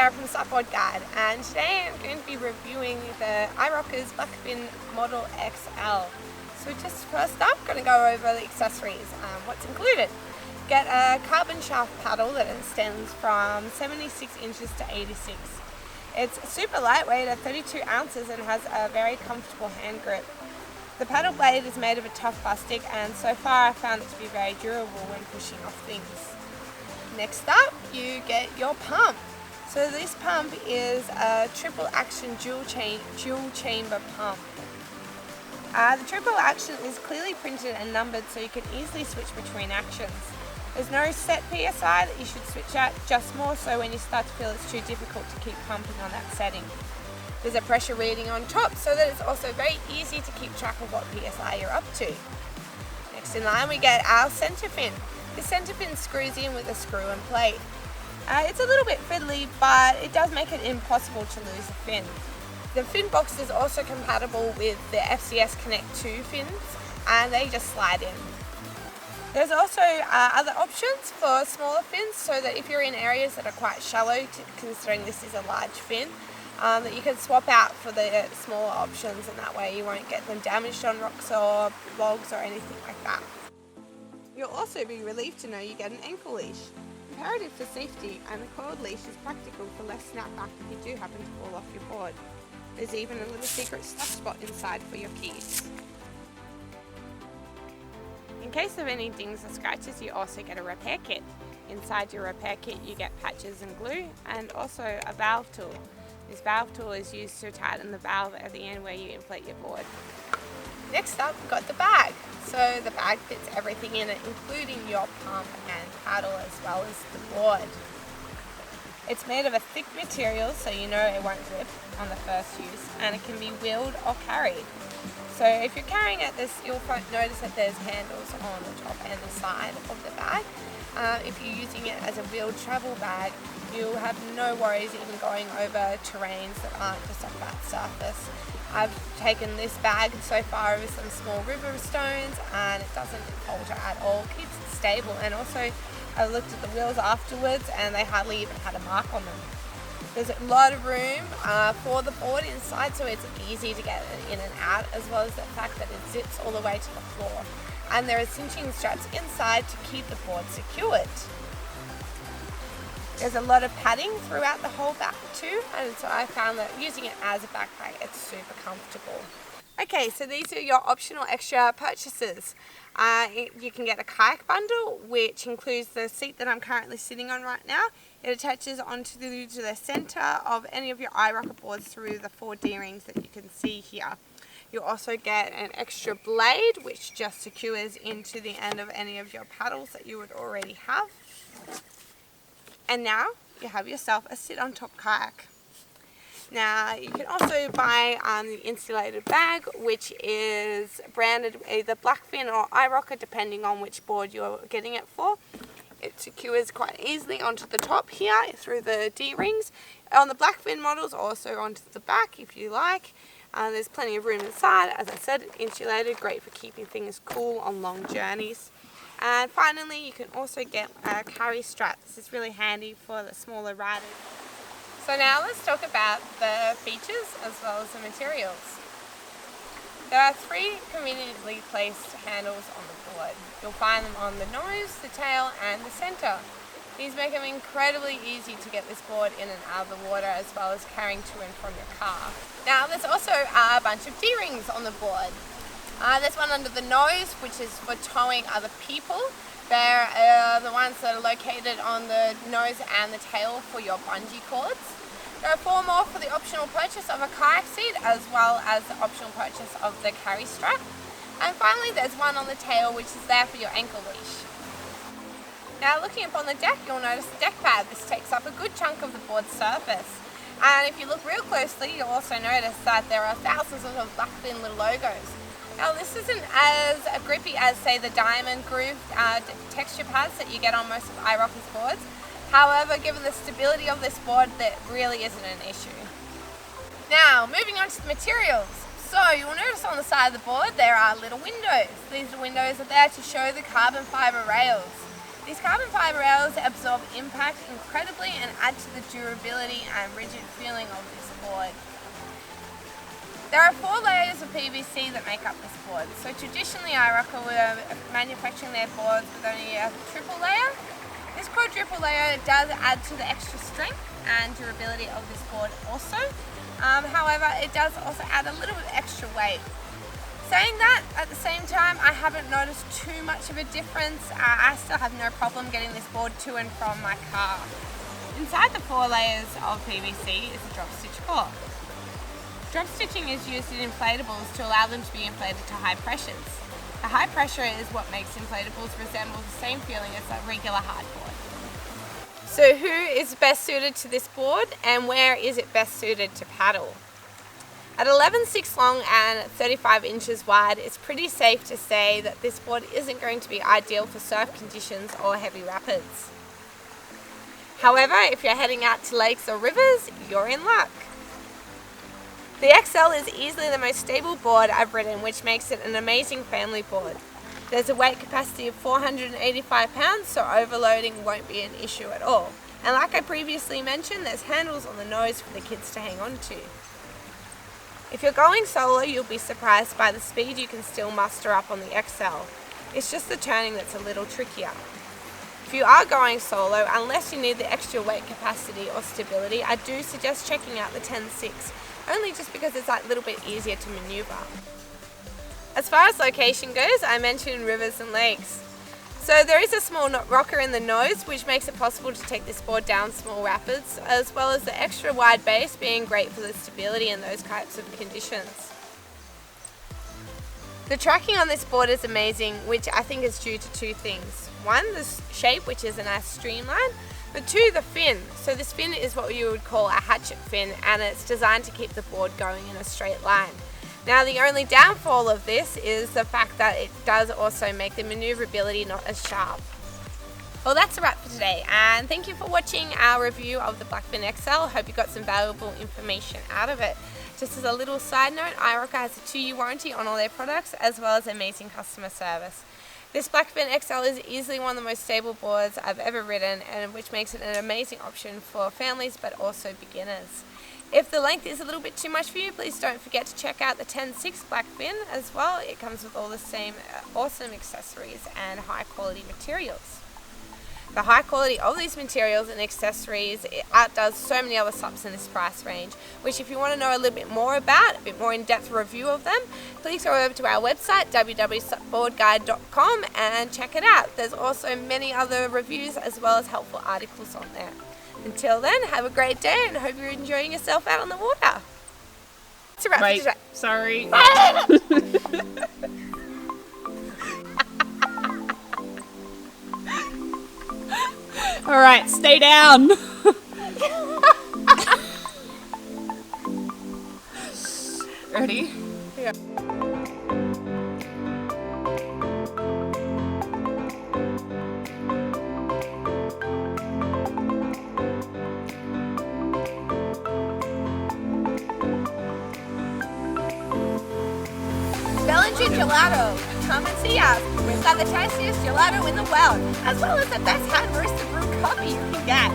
Sarah from the Supboard Guide, and today I'm going to be reviewing the iRocker's Blackfin Model XL. So just first up, I'm going to go over the accessories, what's included. Get a carbon shaft paddle that extends from 76 inches to 86. It's super lightweight at 32 ounces and has a very comfortable hand grip. The paddle blade is made of a tough plastic, and so far I've found it to be very durable when pushing off things. Next up, you get your pump. So this pump is a triple action dual chamber pump. The triple action is clearly printed and numbered so you can easily switch between actions. There's no set PSI that you should switch at, just more so when you start to feel it's too difficult to keep pumping on that setting. There's a pressure reading on top so that it's also very easy to keep track of what PSI you're up to. Next in line we get our center fin. The center fin screws in with a screw and plate. It's a little bit fiddly, but it does make it impossible to lose the fin. The fin box is also compatible with the FCS Connect 2 fins, and they just slide in. There's also other options for smaller fins, so that if you're in areas that are quite shallow, considering this is a large fin, that you can swap out for the smaller options, and that way you won't get them damaged on rocks or logs or anything like that. You'll also be relieved to know you get an ankle leash. Imperative for safety, and the coiled leash is practical for less snapback if you do happen to fall off your board. There's even a little secret stuff spot inside for your keys. In case of any dings or scratches, you also get a repair kit. Inside your repair kit you get patches and glue, and also a valve tool. This valve tool is used to tighten the valve at the end where you inflate your board. Next up, we've got the bag. So the bag fits everything in it, including your pump and paddle as well as the board. It's made of a thick material so you know it won't rip on the first use, and it can be wheeled or carried. So if you're carrying it, you'll notice that there's handles on the top and the side of the bag. If you're using it as a wheeled travel bag, you'll have no worries even going over terrains that aren't just a flat surface. I've taken this bag so far over some small river stones and it doesn't falter at all, keeps it stable, and also I looked at the wheels afterwards and they hardly even had a mark on them. There's a lot of room for the board inside, so it's easy to get it in and out, as well as the fact that it zips all the way to the floor. And there are cinching straps inside to keep the board secured. There's a lot of padding throughout the whole back too, and so I found that using it as a backpack, it's super comfortable. Okay, so these are your optional extra purchases. You can get a kayak bundle, which includes the seat that I'm currently sitting on right now. It attaches onto the center of any of your iRocker boards through the 4 D-rings that you can see here. You'll also get an extra blade, which just secures into the end of any of your paddles that you would already have. And now you have yourself a sit-on-top kayak. Now you can also buy the insulated bag, which is branded either Blackfin or iRocker depending on which board you're getting it for. It secures quite easily onto the top here through the D-rings. On the Blackfin models, also onto the back if you like. There's plenty of room inside. As I said, insulated, great for keeping things cool on long journeys. And finally, you can also get a carry strap. This is really handy for the smaller riders. So now let's talk about the features as well as the materials. There are 3 conveniently placed handles on the board. You'll find them on the nose, the tail and the center. These make them incredibly easy to get this board in and out of the water, as well as carrying to and from your car. Now there's also a bunch of D-rings on the board. There's one under the nose, which is for towing other people. They're the ones that are located on the nose and the tail for your bungee cords. There are 4 more for the optional purchase of a kayak seat, as well as the optional purchase of the carry strap. And finally there's one on the tail, which is there for your ankle leash. Now looking up on the deck, you'll notice the deck pad. This takes up a good chunk of the board's surface. And if you look real closely, you'll also notice that there are thousands of Blackfin little logos. Now this isn't as grippy as, say, the diamond groove texture pads that you get on most of iRocker's boards. However, given the stability of this board, that really isn't an issue. Now, moving on to the materials. So you'll notice on the side of the board there are little windows. These windows are there to show the carbon fibre rails. These carbon fibre rails absorb impact incredibly and add to the durability and rigid feeling of this board. There are 4 layers of PVC that make up this board. So traditionally iRocker were manufacturing their boards with only a triple layer. This quadruple layer does add to the extra strength and durability of this board also. However, it does also add a little bit extra weight. Saying that, at the same time, I haven't noticed too much of a difference. I still have no problem getting this board to and from my car. Inside the 4 layers of PVC is a drop stitch core. Drop stitching is used in inflatables to allow them to be inflated to high pressures. The high pressure is what makes inflatables resemble the same feeling as a regular hardboard. So who is best suited to this board and where is it best suited to paddle? At 11.6 long and 35 inches wide, it's pretty safe to say that this board isn't going to be ideal for surf conditions or heavy rapids. However, if you're heading out to lakes or rivers, you're in luck. The XL is easily the most stable board I've ridden, which makes it an amazing family board. There's a weight capacity of 485 pounds, so overloading won't be an issue at all. And like I previously mentioned, there's handles on the nose for the kids to hang on to. If you're going solo, you'll be surprised by the speed you can still muster up on the XL. It's just the turning that's a little trickier. If you are going solo, unless you need the extra weight capacity or stability, I do suggest checking out the 10.6, only just because it's that little bit easier to maneuver. As far as location goes, I mentioned rivers and lakes. So there is a small rocker in the nose, which makes it possible to take this board down small rapids, as well as the extra wide base being great for the stability in those types of conditions. The tracking on this board is amazing, which I think is due to 2 things. 1, the shape, which is a nice streamline, but 2, the fin. So this fin is what you would call a hatchet fin, and it's designed to keep the board going in a straight line. Now the only downfall of this is the fact that it does also make the maneuverability not as sharp. Well, that's a wrap for today, and thank you for watching our review of the Blackfin XL. Hope you got some valuable information out of it. Just as a little side note, iRocker has a 2-year warranty on all their products, as well as amazing customer service. This Blackfin XL is easily one of the most stable boards I've ever ridden, and which makes it an amazing option for families but also beginners. If the length is a little bit too much for you, please don't forget to check out the 10.6 Blackfin as well. It comes with all the same awesome accessories and high quality materials. The high quality of these materials and accessories outdoes so many other SUPs in this price range, which if you want to know a little bit more about, a bit more in-depth review of them, please go over to our website www.supboardguide.com and check it out. There's also many other reviews as well as helpful articles on there. Until then, have a great day and hope you're enjoying yourself out on the water. It's a wrap for today. Sorry. Alright, stay down. Ready? Yeah. Gelato. Come and see us. We've got the tastiest gelato in the world, as well as the best hand roasted brew coffee you can get.